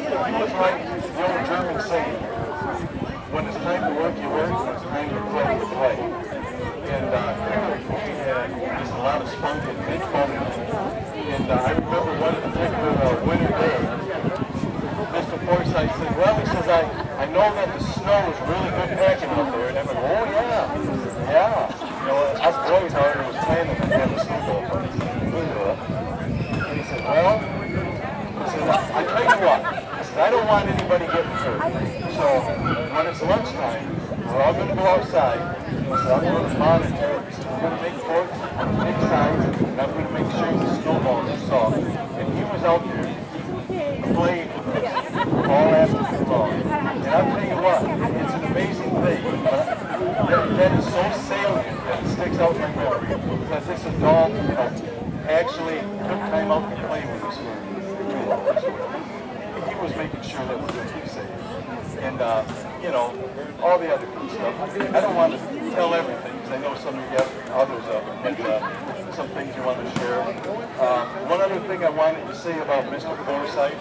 was like the old German saying, when it's time to work, you work, when it's time to play, you play. And we had just a lot of spunk and big fun. And I remember one particular winter day, Mr. Forsythe said, well, he says, I know that the snow is really good packing out there. And I'm like, oh yeah, yeah. You know, us boys out there was planning to have a snowball fight. And he said, well, I tell you what, I said, I don't want anybody getting hurt. So when it's lunchtime, we're all going to go outside. I said, I'm going to monitor. I'm going to make forks, I'm going to make signs, and I'm going to make sure the snowballs are soft. And he was out there playing with us all afternoon long. And I'll tell you what, it's an amazing thing. That is so salient that it sticks out in my memory. That this adult actually took time out to play with us for 2 hours. He was making sure that we're going to be safe. And, you know, all the other good stuff. I don't want to tell everything, because I know some of you got others and some things you want to share. One other thing I wanted to say about Mr. Forsythe.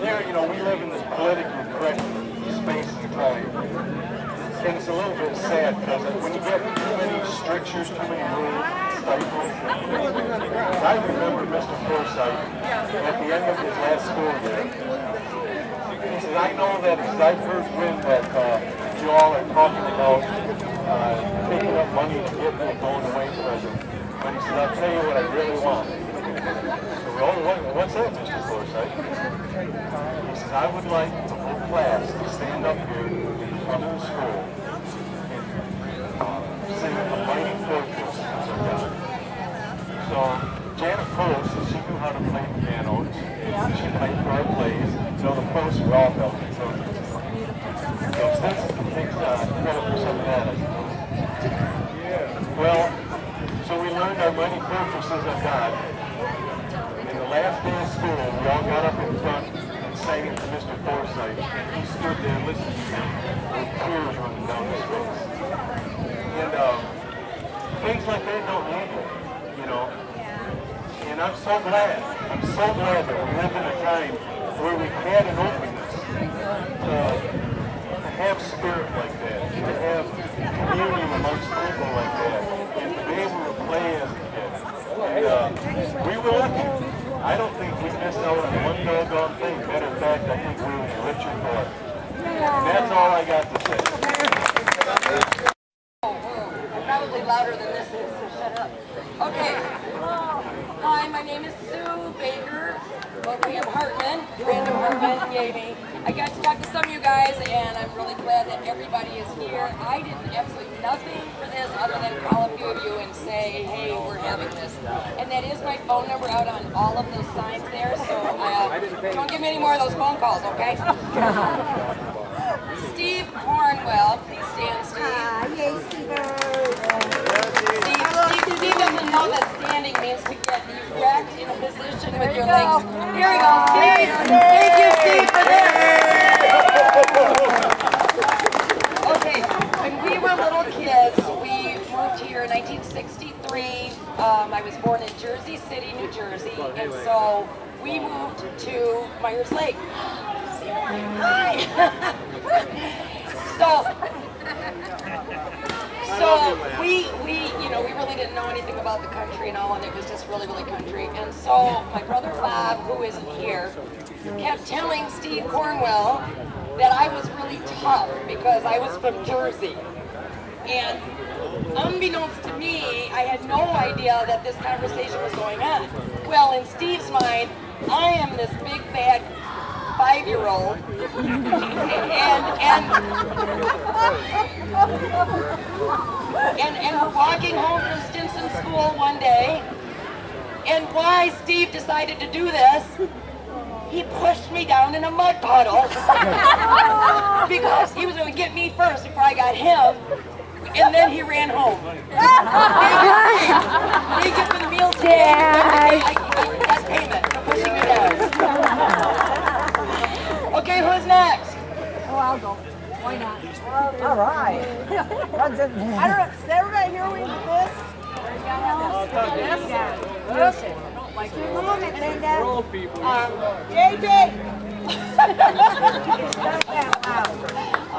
Here, you know, we live in this politically correct space and time. And it's a little bit sad, because when you get too many strictures, too many rules, stifles. I remember Mr. Forsythe at the end of his last school year. He said, I know that because I've heard when that you all are talking about taking up money to get me a going away present. But he said, I'll tell you what I really want. So, well, what's that, Mr. Forsythe? He says, I would like the whole class to stand up here in front of the school and sing the Mighty Fortress of God. So Janet Post, she knew how to play the piano. She played for our plays. So the Posts were all helping. So Stinson takes credit for some of that, I suppose. Well, so we learned our Mighty Fortresses of God. And the last day of school, we all got up in front and sang it to Mr. Forsythe. He stood there listening to him with tears running down his face. And things like that don't happen, you know. And I'm so glad that we live in a time where we had an openness to have spirit like that, to have communion amongst people like that, and to be able to play as a kid. And we were lucky. I don't think we missed out on one doggone thing. Matter of fact, I think we were richer for it. And that's all I got to say. I'm probably louder than this is, so shut up. Okay. Hi, my name is Sue Baker. Well, we have Hartman, Brandon Hartman, yay me. I got to talk to some of you guys, and I'm really glad that everybody is here. I did absolutely nothing for this other than call a few of you and say, hey, we're having this. And that is my phone number out on all of those signs there, so don't give me any more of those phone calls, okay? Steve Cornwell, please stand, Steve. Yay, Steve. Steve doesn't know that standing means to get erect in a position with your legs. Here we go, Steve. Thank you, Steve, for this. Okay, when we were little kids, we moved here in 1963. I was born in Jersey City, New Jersey, and so we moved to Myers Lake. Hi. So we we really didn't know anything about the country and all, and it was just really, really country. And so my brother Bob, who isn't here, kept telling Steve Cornwell that I was really tough because I was from Jersey. And unbeknownst to me, I had no idea that this conversation was going on. Well, in Steve's mind, I am this big bad 5-year-old, and we're walking home from Stinson School one day, and why Steve decided to do this, he pushed me down in a mud puddle because he was going to get me first before I got him, and then he ran home. Thank you for the meal today. That's payment for pushing me down. Okay, who's next? Oh, I'll go. Why not? All right. I don't know. Is everybody here reading this? This? like Move it, Linda. Roll people. JJ.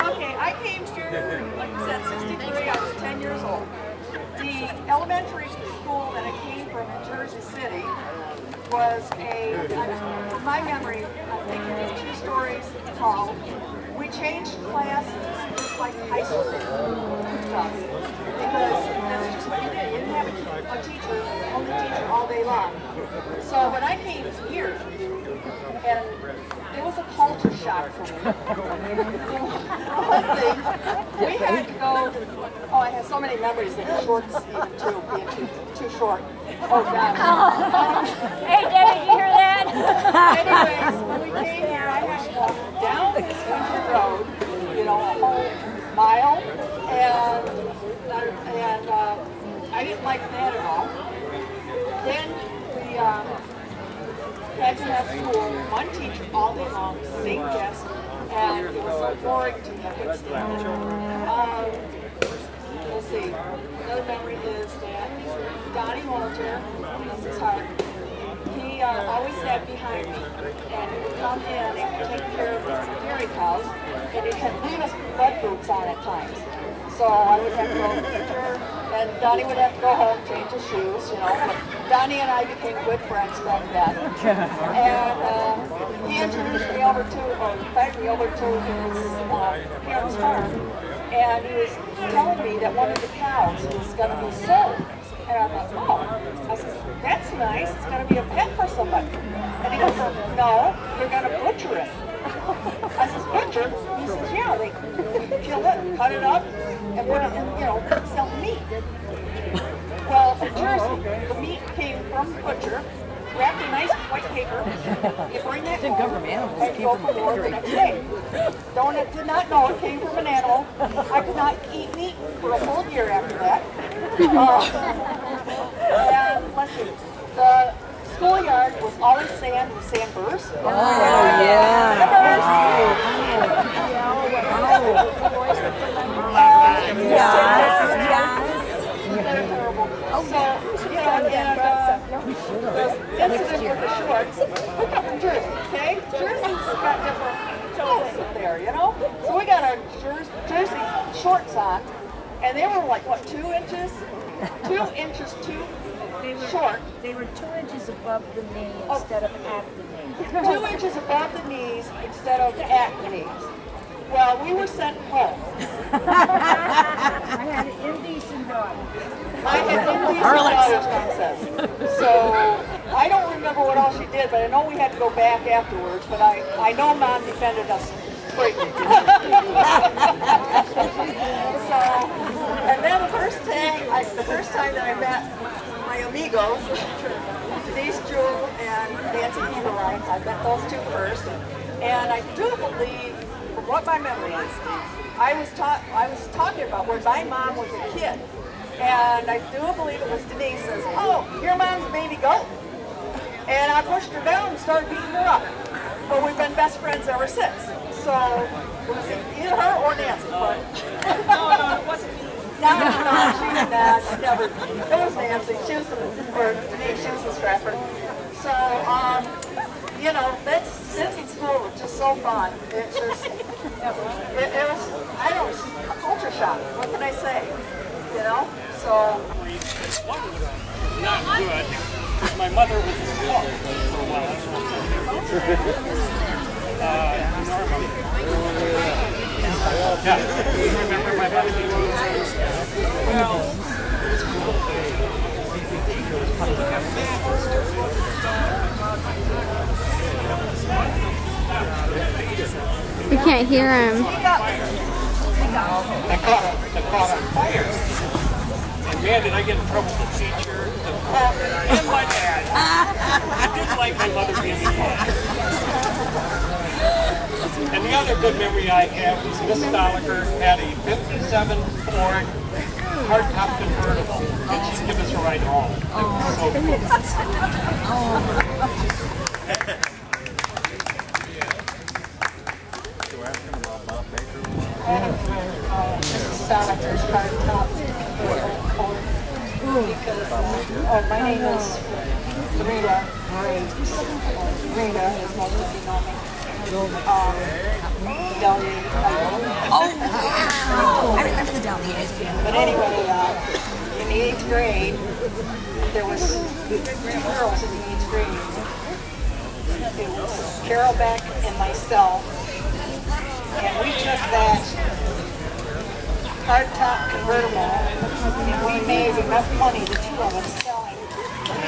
Okay, I came here, like I said, 63. I was 10 years old. The elementary school that I came from in Jersey City was from my memory, I think it was 2 stories tall. We changed classes just like high school does, because that's just what you did. You didn't have a teacher, only teacher all day long. So when I came here, and it was a culture shock for me. One thing, we had to go, oh, I have so many memories of shorts even too, being too short. Oh, God. Hey, Debbie, did you hear that? Anyways, when we came here, I had to walk down this country road, you know, a whole mile, and I didn't like that at all. Then we had to have school, one teacher all day long, same desk, and it was so boring to me. I couldn't stand it. Let's see. Another memory is that Donnie Walter, this is hard. He always sat behind me, and he would come in and take care of his dairy cows, and he had Levis mud boots on at times. So I would have to go to the teacher, and Donnie would have to go home, change his shoes, you know. But Donnie and I became good friends back then. And he introduced me over to, or invited me over to his parents' farm, and he was telling me that one of the cows was going to be sold. And I thought, oh, I said, that's nice, it's going to be a pet for somebody. And he goes, no, they're going to butcher it. I says, butcher? He says, yeah, they kill it, cut it up, and put it in, you know, sell meat. Well, in Jersey, the meat came from the butcher, wrapped in nice white paper. You bring that home and go for more the next day. Did not know it came from an animal. I could not eat meat for a whole year after that. And let's see, the schoolyard was always sand with sandburrs. Oh, yeah. So, you know, and the incident with the shorts, we come from Jersey, okay? Jersey's got different clothes up there, you know? So we got our Jersey shorts on, and they were like, what, 2 inches? 2 inches too short. They were 2 inches above the knee instead of at the knee. 2 inches above the knees instead of at the knees. Well, we were sent home. I had an indecent daughter. I had indecent daughters, Mom says. So I don't remember what all she did, but I know we had to go back afterwards. But I know Mom defended us greatly. So, and then the first time that I met my amigos, Denise Jewell and Nancy Eberlein, I met those 2 first, and I do believe, from what my memory is, I was talking about when my mom was a kid, and I do believe it was Denise says, "Oh, your mom's a baby goat," and I pushed her down and started beating her up. But we've been best friends ever since. So it was either her or Nancy, but no, it wasn't me. No, she did not. She never. It was Nancy. She was or Denise. She was the scrapper. So you know, that's since in school was just so fun. It just it was, I don't know, a culture shock. What can I say? You know? So Not good. My mother was a cook for a while. Yeah, you remember my mother? Well, We can't hear him. I caught on fire. And man, did I get in trouble with the teacher, the cook, and my dad. I didn't like my mother being involved. And the other good memory I have was Miss Stoliker had a 57 Ford hardtop convertible, and she'd give us a ride home. It was so cool. Mrs. Stoliker's hardtop convertible Ford, because my name is Rita, Rita is most of you know me. Delia. Oh, I remember the Delias. But anyway, in the 8th grade, there was 2 girls in the 8th grade. It was Carol Beck and myself. And we took that hardtop convertible and we made enough money, the 2 of us, selling some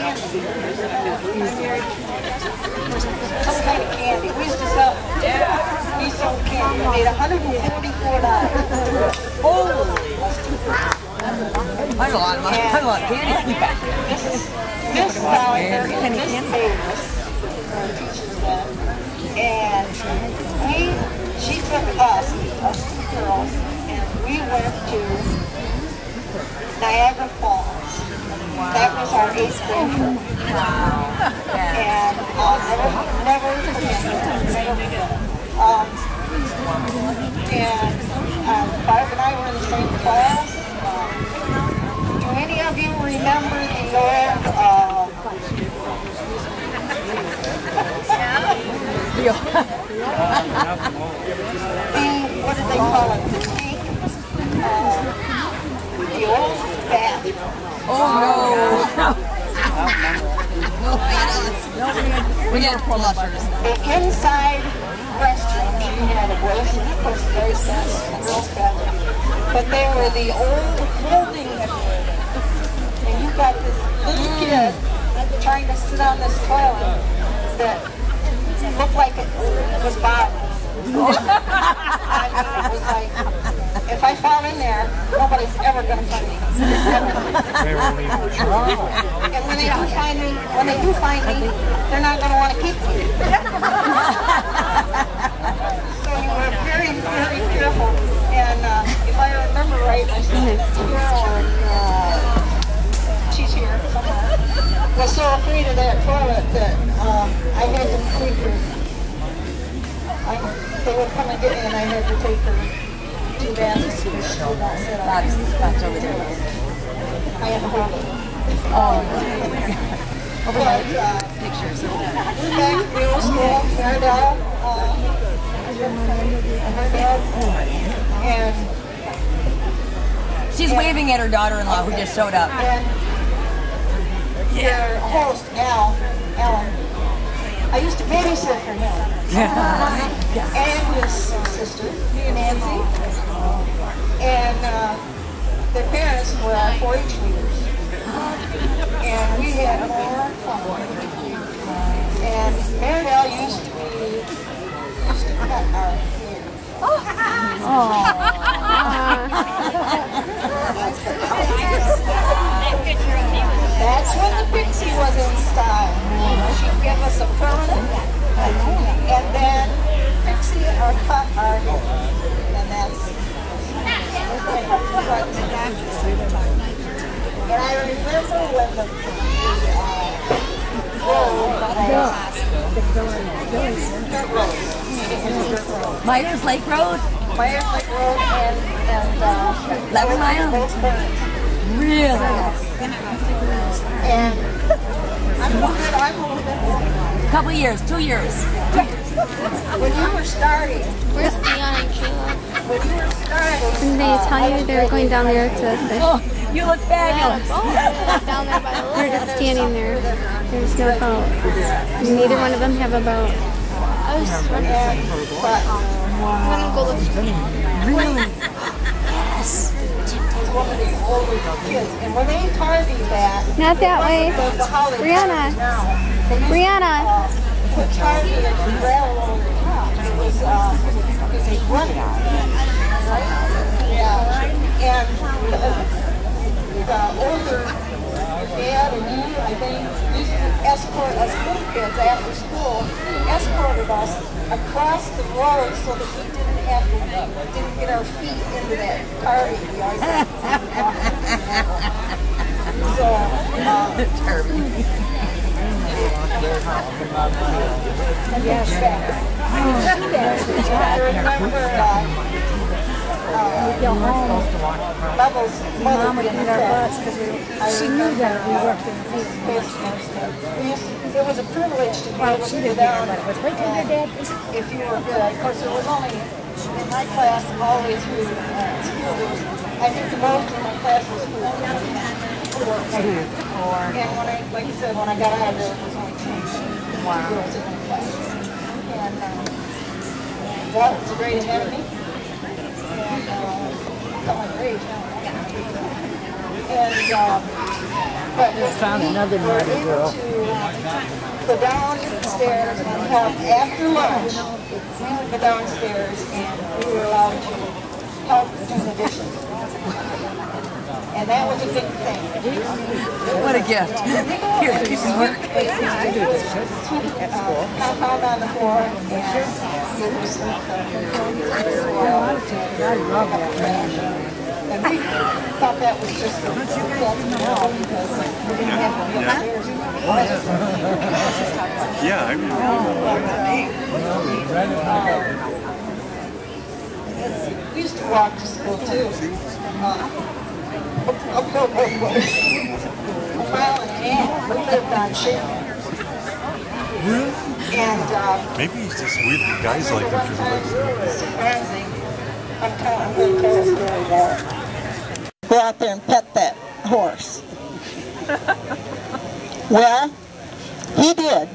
kind of candy. We used to sell, we sold candy. We made $144. Holy! I had a lot of money. I had a lot of candy. Miss Dollinger and Miss Davis teaches them, and she took us 2 girls, and we went to Niagara Falls. That was our 8th grade trip. And I'll never forget that. And Barb and I were in the same class. Do any of you remember the old, what did they call it? The tank? The old bath. Oh no! We got flushers. The inside restroom, you had a boys, of course, boys' bathroom, and girls' bathroom. But they were the old holding machine. And you got this little kid trying to sit on this toilet that looked like it was bottles. I mean, it was like, if I fall in there, nobody's ever going to find me. And when they do find me, they're not going to want to keep me. So you were very, very careful. And if I remember right, my sister Carol, she's here somewhere, was so afraid of that toilet that I had to take her. They would come and get me, and I had to take her to bathrooms because she would not sit on it. That's over there. I had to hold it. But, Pictures. we're back in middle school, Maridel, and She's waving at her daughter-in-law who just showed up. your host, Alan, I used to babysit for him. And his sister, Nancy. And their parents were our 4-H leaders. And we had more fun. And Maridel used to cut our hair. That's when the pixie was in style. She'd give us a permanent, and then pixie or cut our hair. And that's. And I remember when the Myers Lake Road? Myers Lake Road and 11 Mile? Really? And I'm a little bit older. Couple years, 2 years. When you were starting, Where's Dion and Kayla? when you were starting, Didn't they tell you they were going down there to fish? Oh, you look fabulous. Down there by the lake. We're just standing there. There's no boat. Neither one of them have a boat. I was wondering. but I'm gonna go look. Really? was one of the older kids. And when they carved that, Not that way. the Holly Brianna. now, they used Brianna. put carving and gravel over the top. It was a running. Yeah. And the older dad and you, I think, used to escort us little kids after school, escorted us across the road so that we didn't get our feet into that carving. We always had to so, yes, I remember Bubbles' mother would in our butts because she knew that we worked in the field. It was a privilege to be able to go down. If you were good, of course, it was only in my class all the way through school. I think the most in my class was 4. And when I, like you said, when I got out of there, it was only 2 girls in my class. And that was a great academy. And got my grades now. And but just found another naughty girl. Go downstairs and have after lunch. We would go downstairs and we were allowed to help do the dishes. And that was a big thing. What a gift. Here, you can work. Compound on the floor and you were sleep. I love that man. And we thought that was just a because we didn't have to be upstairs. Yeah, I We used to walk to school too. Uphill both ways. A mile and a half. We lived on Shannon. And maybe it's just weird guys like that. surprising. I'm going to tell a story about it. Go out there and pet that horse. Well, he did.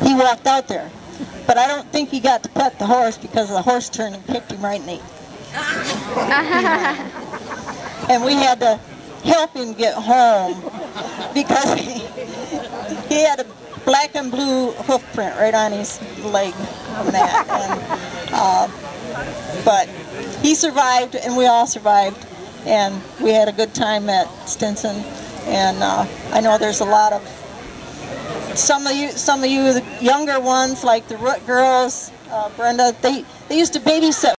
He walked out there. But I don't think he got to pet the horse because the horse turned and kicked him right in the and we had to help him get home because he had a black and blue hoof print right on his leg from that. And, but he survived and we all survived and we had a good time at Stinson. And I know there's a lot of some of you the younger ones like the Root girls, Brenda, they used to babysit